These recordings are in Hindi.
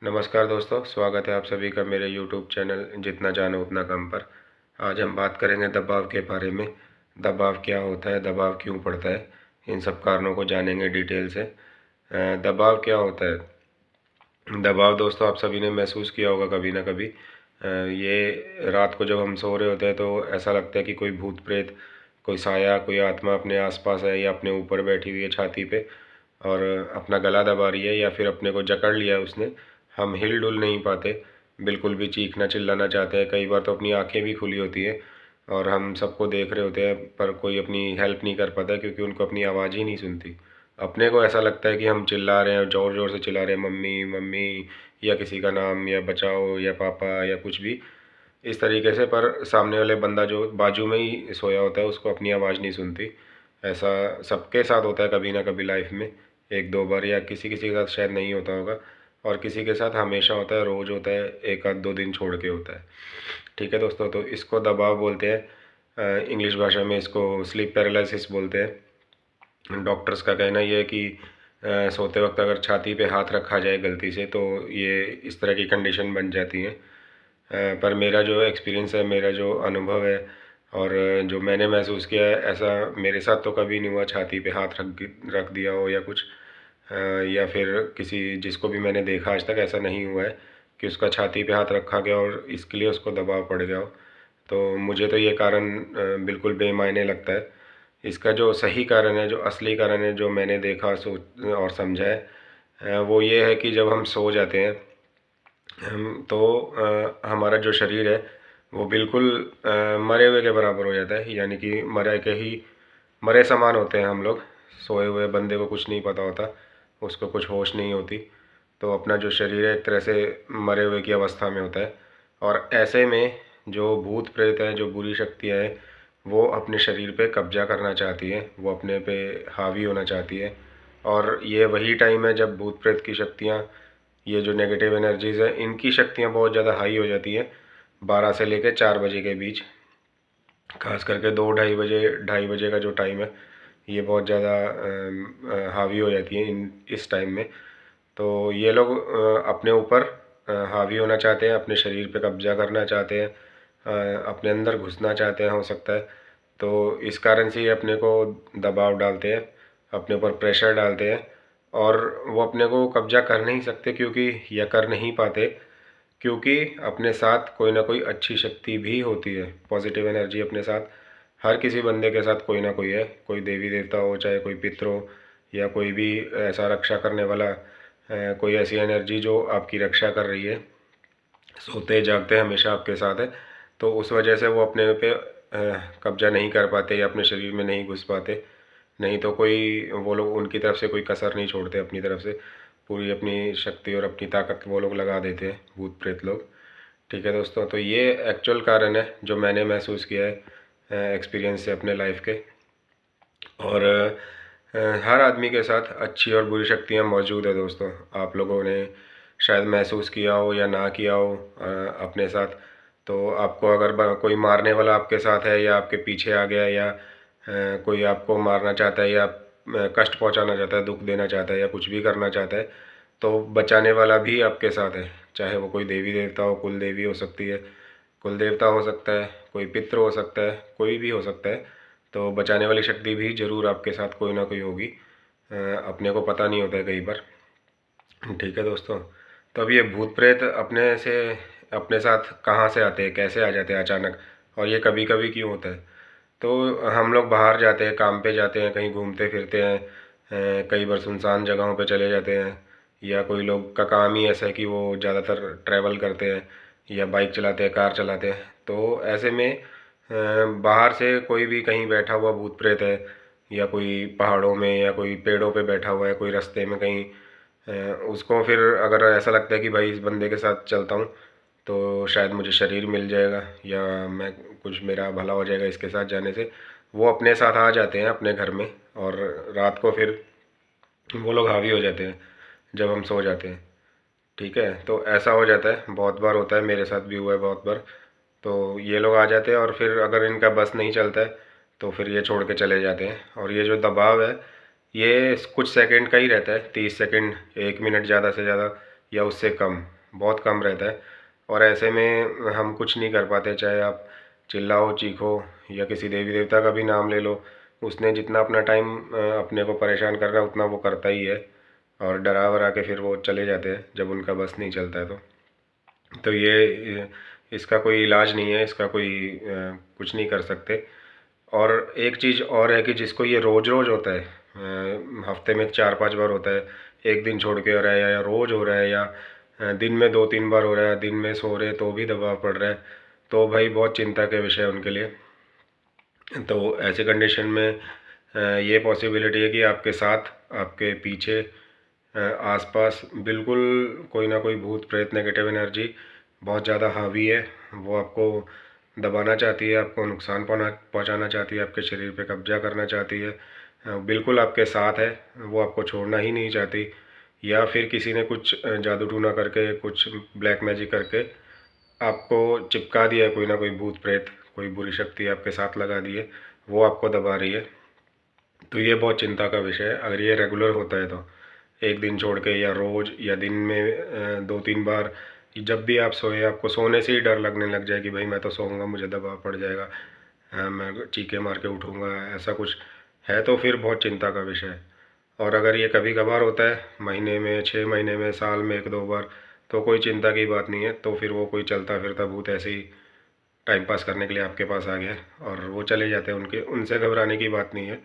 नमस्कार दोस्तों, स्वागत है आप सभी का मेरे YouTube चैनल जितना जानो उतना कम पर। आज हम बात करेंगे दबाव के बारे में। दबाव क्या होता है, दबाव क्यों पड़ता है, इन सब कारणों को जानेंगे डिटेल से। दबाव क्या होता है? दबाव दोस्तों आप सभी ने महसूस किया होगा कभी ना कभी। ये रात को जब हम सो रहे होते हैं तो ऐसा लगता है कि कोई भूत प्रेत, कोई साया, कोई आत्मा अपने आसपास है या अपने ऊपर बैठी हुई है छाती पे और अपना गला दबा रही है या फिर अपने को जकड़ लिया है उसने। हम हिल डुल नहीं पाते, बिल्कुल भी चीखना चिल्लाना चाहते हैं, कई बार तो अपनी आंखें भी खुली होती है और हम सबको देख रहे होते हैं पर कोई अपनी हेल्प नहीं कर पाता क्योंकि उनको अपनी आवाज़ ही नहीं सुनती। अपने को ऐसा लगता है कि हम चिल्ला रहे हैं, ज़ोर ज़ोर से चिल्ला रहे हैं, मम्मी मम्मी, या किसी का नाम, या बचाओ, या पापा, या कुछ भी इस तरीके से। पर सामने वाले बंदा जो बाजू में ही सोया होता है उसको अपनी आवाज़ नहीं सुनती। ऐसा सबके साथ होता है कभी ना कभी लाइफ में, एक दो बार, या किसी किसी के साथ शायद नहीं होता होगा और किसी के साथ हमेशा होता है, रोज़ होता है, एक आध दो दिन छोड़ के होता है। ठीक है दोस्तों, तो इसको दबाव बोलते हैं। इंग्लिश भाषा में इसको स्लीप पैरालिसिस बोलते हैं। डॉक्टर्स का कहना ये है कि सोते वक्त अगर छाती पे हाथ रखा जाए गलती से तो ये इस तरह की कंडीशन बन जाती है। पर मेरा जो एक्सपीरियंस है, मेरा जो अनुभव है और जो मैंने महसूस किया है, ऐसा मेरे साथ तो कभी नहीं हुआ छाती पे हाथ रख दिया हो या कुछ। या फिर किसी जिसको भी मैंने देखा आज तक ऐसा नहीं हुआ है कि उसका छाती पे हाथ रखा गया और इसके लिए उसको दबाव पड़ गया हो। तो मुझे तो ये कारण बिल्कुल बेमायने लगता है। इसका जो सही कारण है, जो असली कारण है, जो मैंने देखा सोच और समझा है, वो ये है कि जब हम सो जाते हैं तो हमारा जो शरीर है वो बिल्कुल मरे हुए के बराबर हो जाता है। यानी कि मरे के ही मरे समान होते हैं हम लोग। सोए हुए बंदे को कुछ नहीं पता होता, उसको कुछ होश नहीं होती। तो अपना जो शरीर है एक तरह से मरे हुए की अवस्था में होता है। और ऐसे में जो भूत प्रेत हैं, जो बुरी शक्तियाँ हैं, वो अपने शरीर पे कब्जा करना चाहती है, वो अपने पे हावी होना चाहती है। और ये वही टाइम है जब भूत प्रेत की शक्तियाँ, ये जो नेगेटिव एनर्जीज़ है, इनकी शक्तियाँ बहुत ज़्यादा हाई हो जाती है 12 से लेकर 4 बजे के बीच। खास करके 2 ढाई बजे, 2:30 बजे का जो टाइम है ये बहुत ज़्यादा हावी हो जाती है इस टाइम में। तो ये लोग अपने ऊपर हावी होना चाहते हैं, अपने शरीर पे कब्जा करना चाहते हैं, अपने अंदर घुसना चाहते हैं, हो सकता है। तो इस कारण से ये अपने को दबाव डालते हैं, अपने ऊपर प्रेशर डालते हैं और वो अपने को कब्जा कर नहीं सकते क्योंकि, या कर नहीं पाते क्योंकि अपने साथ कोई ना कोई अच्छी शक्ति भी होती है। पॉजिटिव एनर्जी अपने साथ हर किसी बंदे के साथ कोई ना कोई है, कोई देवी देवता हो, चाहे कोई पितर हो, या कोई भी ऐसा रक्षा करने वाला, कोई ऐसी एनर्जी जो आपकी रक्षा कर रही है, सोते जागते हमेशा आपके साथ है। तो उस वजह से वो अपने पे कब्जा नहीं कर पाते या अपने शरीर में नहीं घुस पाते। नहीं तो कोई, वो लोग उनकी तरफ से कोई कसर नहीं छोड़ते, अपनी तरफ से पूरी अपनी शक्ति और अपनी ताकत वो लोग लगा देते हैं, भूत प्रेत लोग। ठीक है दोस्तों, तो ये एक्चुअल कारण है जो मैंने महसूस किया है एक्सपीरियंस से अपने लाइफ के। और हर आदमी के साथ अच्छी और बुरी शक्तियाँ मौजूद है दोस्तों। आप लोगों ने शायद महसूस किया हो या ना किया हो अपने साथ। तो आपको अगर कोई मारने वाला आपके साथ है या आपके पीछे आ गया, या कोई आपको मारना चाहता है या कष्ट पहुंचाना चाहता है, दुख देना चाहता है या कुछ भी करना चाहता है, तो बचाने वाला भी आपके साथ है। चाहे वो कोई देवी देवता हो, कुल देवी हो सकती है, कुल देवता हो सकता है, कोई पितृ हो सकता है, कोई भी हो सकता है। तो बचाने वाली शक्ति भी ज़रूर आपके साथ कोई ना कोई होगी। अपने को पता नहीं होता है कई बार। ठीक है दोस्तों, तो अब ये भूत प्रेत अपने साथ कहाँ से आते हैं, कैसे आ जाते हैं अचानक, और ये कभी कभी क्यों होता है? तो हम लोग बाहर जाते हैं, काम पे जाते हैं, कहीं घूमते फिरते हैं, कई बार सुनसान जगहों पे चले जाते हैं, या कोई लोग का काम ही ऐसा है कि वो ज़्यादातर ट्रैवल करते हैं या बाइक चलाते हैं, कार चलाते हैं। तो ऐसे में बाहर से कोई भी कहीं बैठा हुआ भूत प्रेत है, या कोई पहाड़ों में या कोई पेड़ों पे बैठा हुआ है, कोई रास्ते में कहीं, उसको फिर अगर ऐसा लगता है कि भाई इस बंदे के साथ चलता हूँ तो शायद मुझे शरीर मिल जाएगा या मैं कुछ, मेरा भला हो जाएगा इसके साथ जाने से, वो अपने साथ आ जाते हैं अपने घर में। और रात को फिर वो लोग हावी हो जाते हैं जब हम सो जाते हैं। ठीक है, तो ऐसा हो जाता है, बहुत बार होता है, मेरे साथ भी हुआ है बहुत बार। तो ये लोग आ जाते हैं और फिर अगर इनका बस नहीं चलता है तो फिर ये छोड़ के चले जाते हैं। और ये जो दबाव है ये कुछ सेकंड का ही रहता है, 30 सेकंड, 1 मिनट ज़्यादा से ज़्यादा, या उससे कम, बहुत कम रहता है। और ऐसे में हम कुछ नहीं कर पाते, चाहे आप चिल्लाओ चीखो या किसी देवी देवता का भी नाम ले लो, उसने जितना अपना टाइम अपने को परेशान करना है उतना वो करता ही है, और डरा वरा के फिर वो चले जाते हैं जब उनका बस नहीं चलता है तो ये इसका कोई इलाज नहीं है, इसका कोई कुछ नहीं कर सकते। और एक चीज़ और है कि जिसको ये रोज़ रोज़ होता है, हफ्ते में 4-5 बार होता है, एक दिन छोड़ के हो रहा है या रोज़ हो रहा है, या दिन में 2-3 बार हो रहा है, दिन में सो रहे तो भी दबाव पड़ रहा है, तो भाई बहुत चिंता के विषय है उनके लिए। तो ऐसे कंडीशन में ये पॉसिबिलिटी है कि आपके साथ, आपके पीछे, आसपास बिल्कुल कोई ना कोई भूत प्रेत नेगेटिव एनर्जी बहुत ज़्यादा हावी है। वो आपको दबाना चाहती है, आपको नुकसान पहुंचाना चाहती है, आपके शरीर पे कब्जा करना चाहती है, बिल्कुल आपके साथ है, वो आपको छोड़ना ही नहीं चाहती। या फिर किसी ने कुछ जादू टूना करके, कुछ ब्लैक मैजिक करके आपको चिपका दिया है, कोई ना कोई भूत प्रेत, कोई बुरी शक्ति आपके साथ लगा दी है, वो आपको दबा रही है। तो ये बहुत चिंता का विषय है। अगर ये रेगुलर होता है तो एक दिन छोड़ के या रोज़ या दिन में 2-3 बार, जब भी आप सोए आपको सोने से ही डर लगने लग जाए कि भाई मैं तो सोऊंगा, मुझे दबाव पड़ जाएगा, मैं चीखे मार के उठूँगा, ऐसा कुछ है तो फिर बहुत चिंता का विषय है। और अगर ये कभी कभार होता है, महीने में, 6 महीने में, साल में 1-2 बार, तो कोई चिंता की बात नहीं है। तो फिर वो कोई चलता फिरता भूत ऐसे ही टाइम पास करने के लिए आपके पास आ गया और वो चले जाते हैं, उनके उनसे घबराने की बात नहीं है।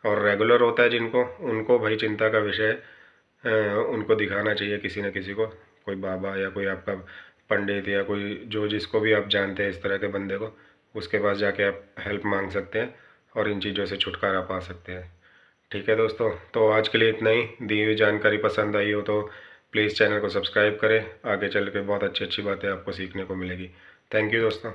और रेगुलर होता है जिनको, उनको भाई चिंता का विषय है, उनको दिखाना चाहिए किसी न किसी को, कोई बाबा या कोई आपका पंडित या कोई जो जिसको भी आप जानते हैं इस तरह के बंदे को, उसके पास जाके आप हेल्प मांग सकते हैं और इन चीज़ों से छुटकारा पा सकते हैं। ठीक है दोस्तों, तो आज के लिए इतना ही। दी हुई जानकारी पसंद आई हो तो प्लीज़ चैनल को सब्सक्राइब करें, आगे चल के बहुत अच्छी अच्छी बातें आपको सीखने को मिलेगी। थैंक यू दोस्तों।